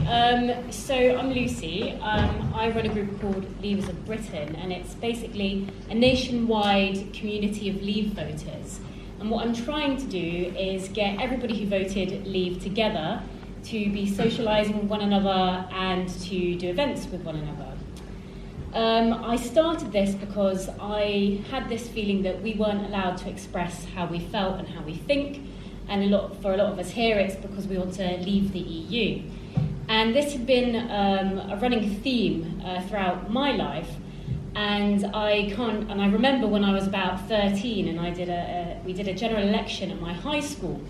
So I'm Lucy. I run a group called Leavers of Britain, and it's basically a nationwide community of Leave voters. And what I'm trying to do is get everybody who voted Leave together to be socialising with one another and to do events with one another. I started this because I had this feeling that we weren't allowed to express how we felt and how we think, and for a lot of us here it's because we want to leave the EU. And this had been a running theme throughout my life, and I remember when I was about 13 and we did a general election at my high school,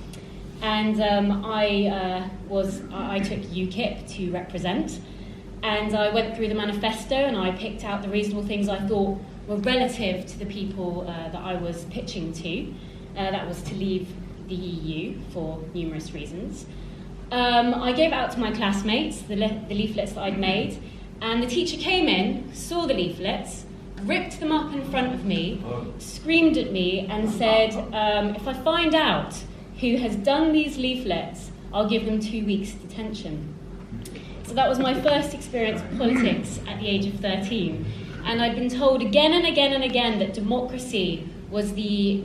and I took UKIP to represent. And I went through the manifesto and I picked out the reasonable things I thought were relative to the people that I was pitching to. That was to leave the EU for numerous reasons. I gave it out to my classmates, the leaflets that I'd made, and the teacher came in, saw the leaflets, ripped them up in front of me, screamed at me and said, if I find out who has done these leaflets, I'll give them 2 weeks detention. So that was my first experience of politics at the age of 13. And I'd been told again and again and again that democracy was the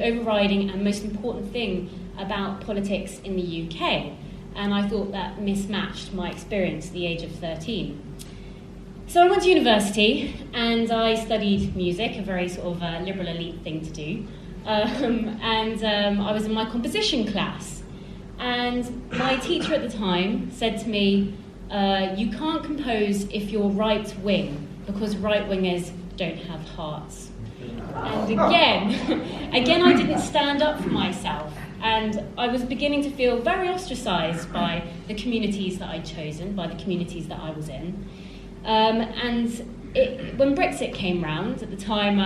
overriding and most important thing about politics in the UK. And I thought that mismatched my experience at the age of 13. So I went to university and I studied music, a very sort of liberal elite thing to do. I was in my composition class. And my teacher at the time said to me, you can't compose if you're right wing, because right wingers don't have hearts. And again I didn't stand up for myself, and I was beginning to feel very ostracised by the communities that I'd chosen, by the communities that I was in. When Brexit came round, at the time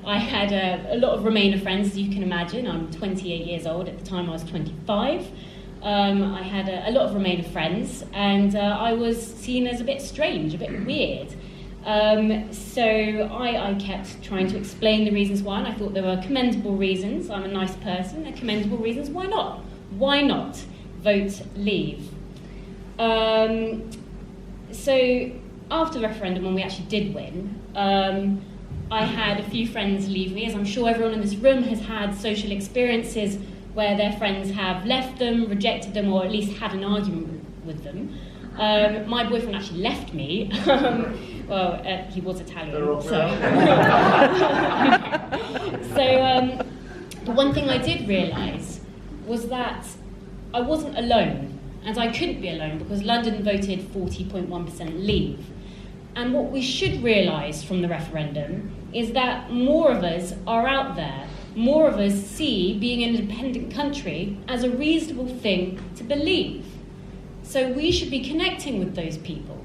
I had a lot of Remainer friends, as you can imagine. I'm 28 years old, at the time I was 25. I had a lot of Remainer friends, and I was seen as a bit strange, a bit weird. So I kept trying to explain the reasons why, and I thought there were commendable reasons. I'm a nice person. There are commendable reasons. Why not? Why not vote Leave? So after the referendum, when we actually did win, I had a few friends leave me, as I'm sure everyone in this room has had social experiences where their friends have left them, rejected them, or at least had an argument with them. My boyfriend actually left me. He was Italian, so the one thing I did realise was that I wasn't alone, and I couldn't be alone because London voted 40.1% Leave. And what we should realise from the referendum is that more of us are out there. More of us see being an independent country as a reasonable thing to believe. So we should be connecting with those people.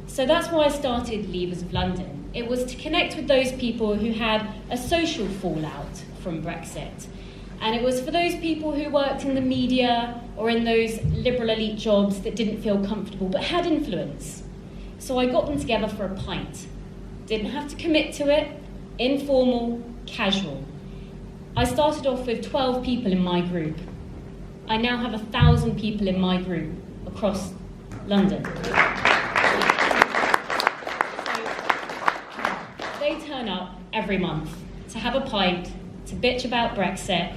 So that's why I started Leavers of London. It was to connect with those people who had a social fallout from Brexit. And it was for those people who worked in the media or in those liberal elite jobs that didn't feel comfortable but had influence. So I got them together for a pint. Didn't have to commit to it, informal, casual. I started off with 12 people in my group. I now have 1,000 people in my group across London. So they turn up every month to have a pint, to bitch about Brexit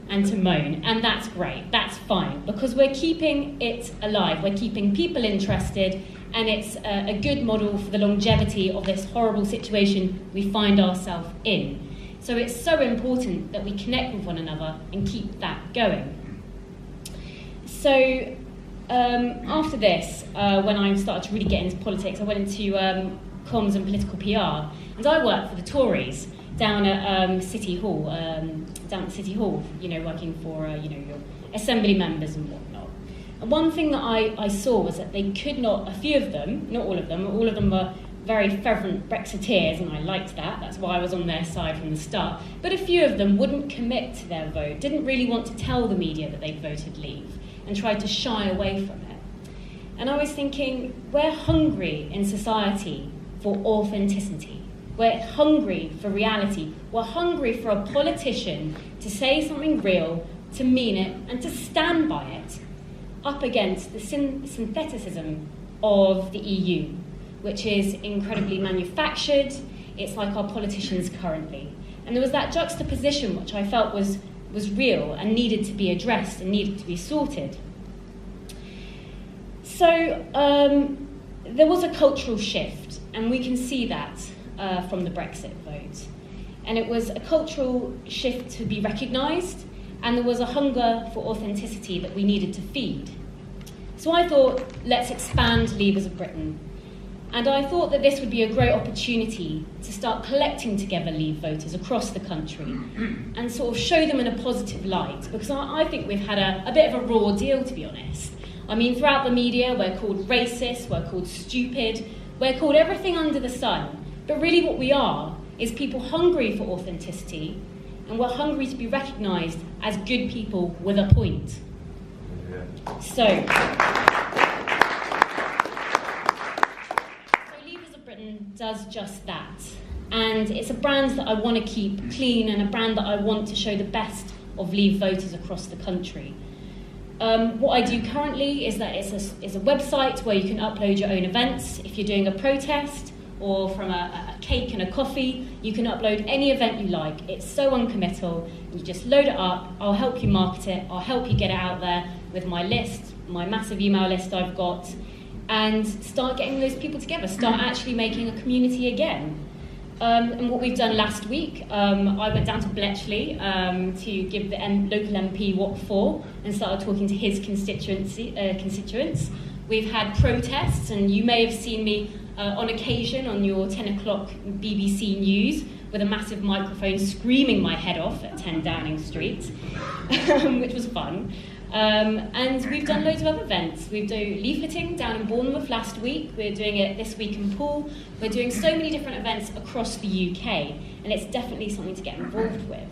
and to moan, and that's great, that's fine, because we're keeping it alive, we're keeping people interested, and it's a good model for the longevity of this horrible situation we find ourselves in. So it's so important that we connect with one another and keep that going. So after this, when I started to really get into politics, I went into comms and political PR, and I worked for the Tories down at City Hall, working for your assembly members and whatnot. And one thing that I saw was that they could not, a few of them, not all of them were very fervent Brexiteers, and I liked that. That's why I was on their side from the start. But a few of them wouldn't commit to their vote, didn't really want to tell the media that they'd voted Leave, and tried to shy away from it. And I was thinking, we're hungry in society for authenticity. We're hungry for reality. We're hungry for a politician to say something real, to mean it, and to stand by it. up against the syntheticism of the EU, which is incredibly manufactured. It's like our politicians currently. And there was that juxtaposition which I felt was real and needed to be addressed and needed to be sorted. So there was a cultural shift, and we can see that from the Brexit vote. And it was a cultural shift to be recognised, and there was a hunger for authenticity that we needed to feed. So I thought, let's expand Leavers of Britain. And I thought that this would be a great opportunity to start collecting together Leave voters across the country and sort of show them in a positive light, because I think we've had a bit of a raw deal, to be honest. I mean, throughout the media, we're called racist, we're called stupid, we're called everything under the sun. But really what we are is people hungry for authenticity, and we're hungry to be recognised as good people with a point. Yeah. So Leavers of Britain does just that. And it's a brand that I want to keep clean, and a brand that I want to show the best of Leave voters across the country. What I do currently is that it's a website where you can upload your own events. If you're doing a protest or from a cake and a coffee, you can upload any event you like. It's so uncommittal. You just load it up. I'll help you market it. I'll help you get it out there with my list, my massive email list I've got, and start getting those people together, start actually making a community again. And what we've done last week, I went down to Bletchley to give the local MP what for, and started talking to his constituents. We've had protests, and you may have seen me on occasion on your 10 o'clock BBC News with a massive microphone screaming my head off at 10 Downing Street, which was fun. And we've done loads of other events. We've done leafleting down in Bournemouth last week. We're doing it this week in Poole. We're doing so many different events across the UK, and it's definitely something to get involved with.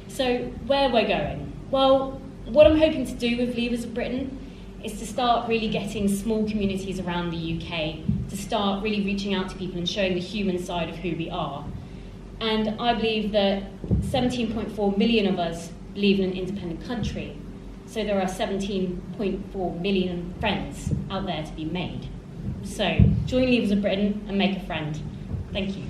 So where we're going? Well, what I'm hoping to do with Leavers of Britain is to start really getting small communities around the UK to start really reaching out to people and showing the human side of who we are. And I believe that 17.4 million of us believe in an independent country. So there are 17.4 million friends out there to be made. So join Leavers of Britain and make a friend. Thank you.